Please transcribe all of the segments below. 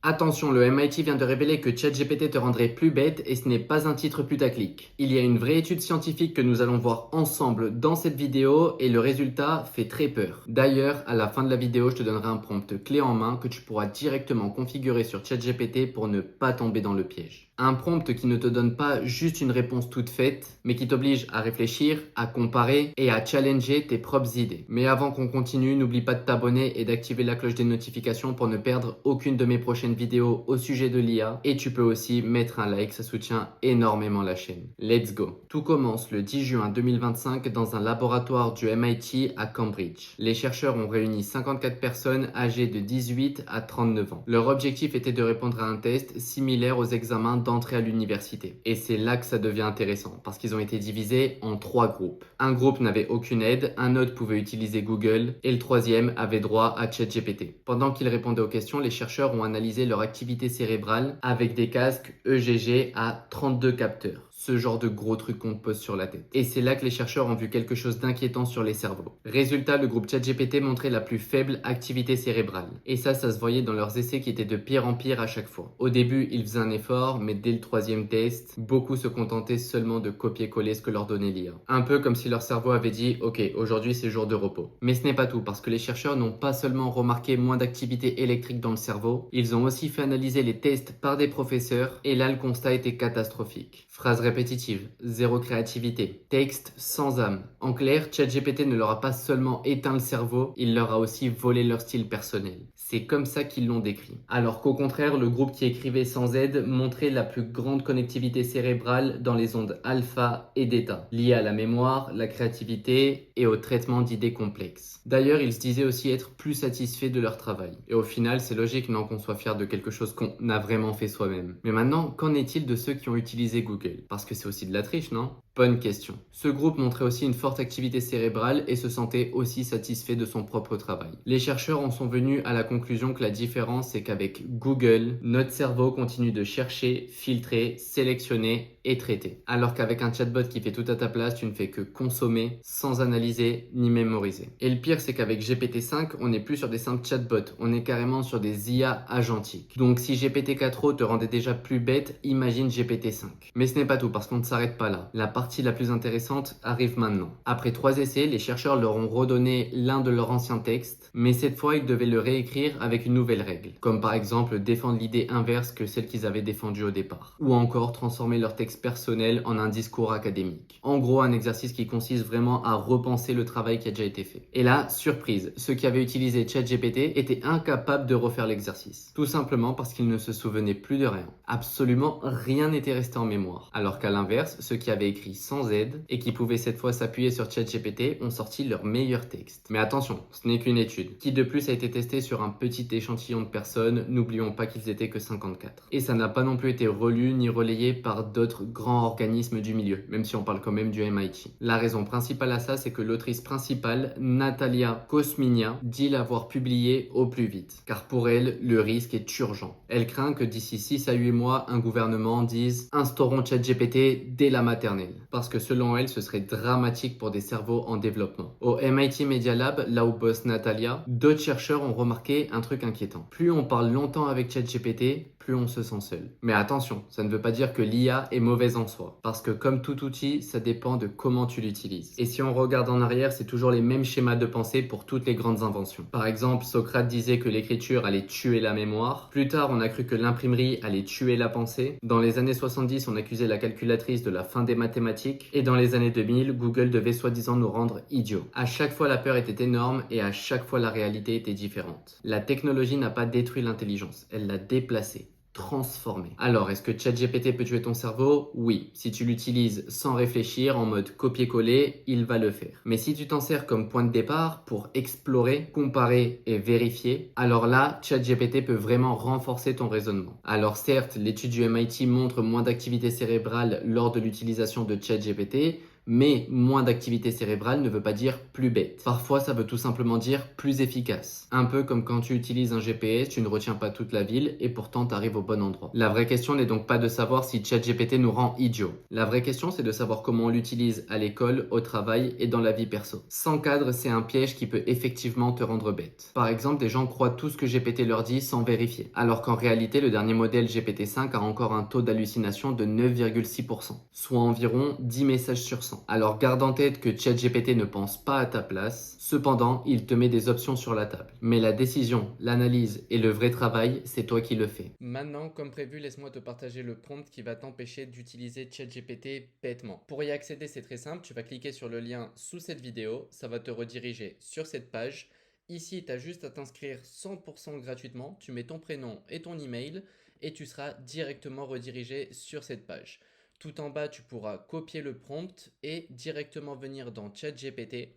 Attention, le MIT vient de révéler que ChatGPT te rendrait plus bête et ce n'est pas un titre putaclic. Il y a une vraie étude scientifique que nous allons voir ensemble dans cette vidéo et le résultat fait très peur. D'ailleurs, à la fin de la vidéo, je te donnerai un prompt clé en main que tu pourras directement configurer sur ChatGPT pour ne pas tomber dans le piège. Un prompt qui ne te donne pas juste une réponse toute faite, mais qui t'oblige à réfléchir, à comparer et à challenger tes propres idées. Mais avant qu'on continue, n'oublie pas de t'abonner et d'activer la cloche des notifications pour ne perdre aucune de mes prochaines vidéos au sujet de l'IA. Et tu peux aussi mettre un like, ça soutient énormément la chaîne. Let's go! Tout commence le 10 juin 2025 dans un laboratoire du MIT à Cambridge. Les chercheurs ont réuni 54 personnes âgées de 18 à 39 ans. Leur objectif était de répondre à un test similaire aux examens d'entrée à l'université. Et c'est là que ça devient intéressant, parce qu'ils ont été divisés en 3 groupes. Un groupe n'avait aucune aide, un autre pouvait utiliser Google, et le troisième avait droit à ChatGPT. Pendant qu'ils répondaient aux questions, les chercheurs ont analysé leur activité cérébrale avec des casques EEG à 32 capteurs. Ce genre de gros truc qu'on te pose sur la tête. Et c'est là que les chercheurs ont vu quelque chose d'inquiétant sur les cerveaux. Résultat, le groupe ChatGPT montrait la plus faible activité cérébrale. Et ça se voyait dans leurs essais qui étaient de pire en pire à chaque fois. Au début, ils faisaient un effort, mais dès le troisième test, beaucoup se contentaient seulement de copier-coller ce que leur donnait l'IA. Un peu comme si leur cerveau avait dit « Ok, aujourd'hui c'est jour de repos ». Mais ce n'est pas tout, parce que les chercheurs n'ont pas seulement remarqué moins d'activité électrique dans le cerveau, ils ont aussi fait analyser les tests par des professeurs, et là le constat était catastrophique. Phrase répétitive, zéro créativité, texte sans âme. En clair, ChatGPT ne leur a pas seulement éteint le cerveau, il leur a aussi volé leur style personnel. C'est comme ça qu'ils l'ont décrit. Alors qu'au contraire, le groupe qui écrivait sans aide montrait la plus grande connectivité cérébrale dans les ondes alpha et d'état, liées à la mémoire, la créativité et au traitement d'idées complexes. D'ailleurs, ils se disaient aussi être plus satisfaits de leur travail. Et au final, c'est logique, non, qu'on soit fier de quelque chose qu'on a vraiment fait soi-même. Mais maintenant, qu'en est-il de ceux qui ont utilisé Google? Parce que c'est aussi de la triche, non? Bonne question. Ce groupe montrait aussi une forte activité cérébrale et se sentait aussi satisfait de son propre travail. Les chercheurs en sont venus à la conclusion que la différence c'est qu'avec Google, notre cerveau continue de chercher, filtrer, sélectionner et traiter. Alors qu'avec un chatbot qui fait tout à ta place, tu ne fais que consommer sans analyser ni mémoriser. Et le pire c'est qu'avec GPT-5, on n'est plus sur des simples chatbots, on est carrément sur des IA agentiques. Donc si GPT-4o te rendait déjà plus bête, imagine GPT-5. Mais ce n'est pas tout parce qu'on ne s'arrête pas là. La partie la plus intéressante arrive maintenant. Après 3 essais, les chercheurs leur ont redonné l'un de leurs anciens textes, mais cette fois ils devaient le réécrire avec une nouvelle règle, comme par exemple défendre l'idée inverse que celle qu'ils avaient défendue au départ, ou encore transformer leur texte personnel en un discours académique. En gros, un exercice qui consiste vraiment à repenser le travail qui a déjà été fait. Et là, surprise, ceux qui avaient utilisé ChatGPT étaient incapables de refaire l'exercice, tout simplement parce qu'ils ne se souvenaient plus de rien. Absolument rien n'était resté en mémoire. Alors qu'à l'inverse, ceux qui avaient écrit sans aide et qui pouvaient cette fois s'appuyer sur ChatGPT ont sorti leur meilleur texte. Mais attention, ce n'est qu'une étude, qui de plus a été testée sur un petit échantillon de personnes, n'oublions pas qu'ils étaient que 54. Et ça n'a pas non plus été relu ni relayé par d'autres grands organismes du milieu, même si on parle quand même du MIT. La raison principale à ça, c'est que l'autrice principale, Natalia Kosminia, dit l'avoir publié au plus vite, car pour elle, le risque est urgent. Elle craint que d'ici 6 à 8 mois, un gouvernement dise « instaurons ChatGPT dès la maternelle », parce que selon elle, ce serait dramatique pour des cerveaux en développement. Au MIT Media Lab, là où bosse Natalia, d'autres chercheurs ont remarqué un truc inquiétant. Plus on parle longtemps avec ChatGPT, plus on se sent seul. Mais attention, ça ne veut pas dire que l'IA est mauvaise en soi, parce que comme tout outil, ça dépend de comment tu l'utilises. Et si on regarde en arrière, c'est toujours les mêmes schémas de pensée pour toutes les grandes inventions. Par exemple, Socrate disait que l'écriture allait tuer la mémoire. Plus tard, on a cru que l'imprimerie allait tuer la pensée. Dans les années 70, on accusait la calculatrice de la fin des mathématiques. Et dans les années 2000, Google devait soi-disant nous rendre idiots. À chaque fois, la peur était énorme et à chaque fois, la réalité était différente. La technologie n'a pas détruit l'intelligence, elle l'a déplacée. Transformé. Alors, est-ce que ChatGPT peut tuer ton cerveau? Oui. Si tu l'utilises sans réfléchir, en mode copier-coller, il va le faire. Mais si tu t'en sers comme point de départ pour explorer, comparer et vérifier, alors là, ChatGPT peut vraiment renforcer ton raisonnement. Alors certes, l'étude du MIT montre moins d'activité cérébrale lors de l'utilisation de ChatGPT, Mais moins d'activité cérébrale ne veut pas dire plus bête. Parfois, ça veut tout simplement dire plus efficace. Un peu comme quand tu utilises un GPS, tu ne retiens pas toute la ville et pourtant tu arrives au bon endroit. La vraie question n'est donc pas de savoir si ChatGPT nous rend idiots. La vraie question, c'est de savoir comment on l'utilise à l'école, au travail et dans la vie perso. Sans cadre, c'est un piège qui peut effectivement te rendre bête. Par exemple, des gens croient tout ce que GPT leur dit sans vérifier. Alors qu'en réalité, le dernier modèle GPT-5 a encore un taux d'hallucination de 9,6%, soit environ 10 messages sur 100. Alors garde en tête que ChatGPT ne pense pas à ta place, cependant, il te met des options sur la table. Mais la décision, l'analyse et le vrai travail, c'est toi qui le fais. Maintenant, comme prévu, laisse-moi te partager le prompt qui va t'empêcher d'utiliser ChatGPT bêtement. Pour y accéder, c'est très simple, tu vas cliquer sur le lien sous cette vidéo, ça va te rediriger sur cette page. Ici, tu as juste à t'inscrire 100% gratuitement, tu mets ton prénom et ton email et tu seras directement redirigé sur cette page. Tout en bas, tu pourras copier le prompt et directement venir dans ChatGPT.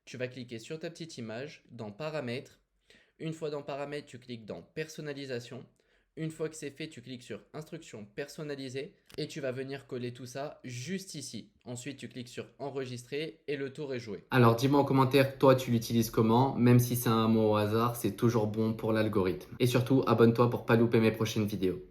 Tu vas cliquer sur ta petite image, dans Paramètres. Une fois dans Paramètres, tu cliques dans Personnalisation. Une fois que c'est fait, tu cliques sur Instructions personnalisées et tu vas venir coller tout ça juste ici. Ensuite, tu cliques sur Enregistrer et le tour est joué. Alors dis-moi en commentaire, toi tu l'utilises comment? Même si c'est un mot au hasard, c'est toujours bon pour l'algorithme. Et surtout, abonne-toi pour pas louper mes prochaines vidéos.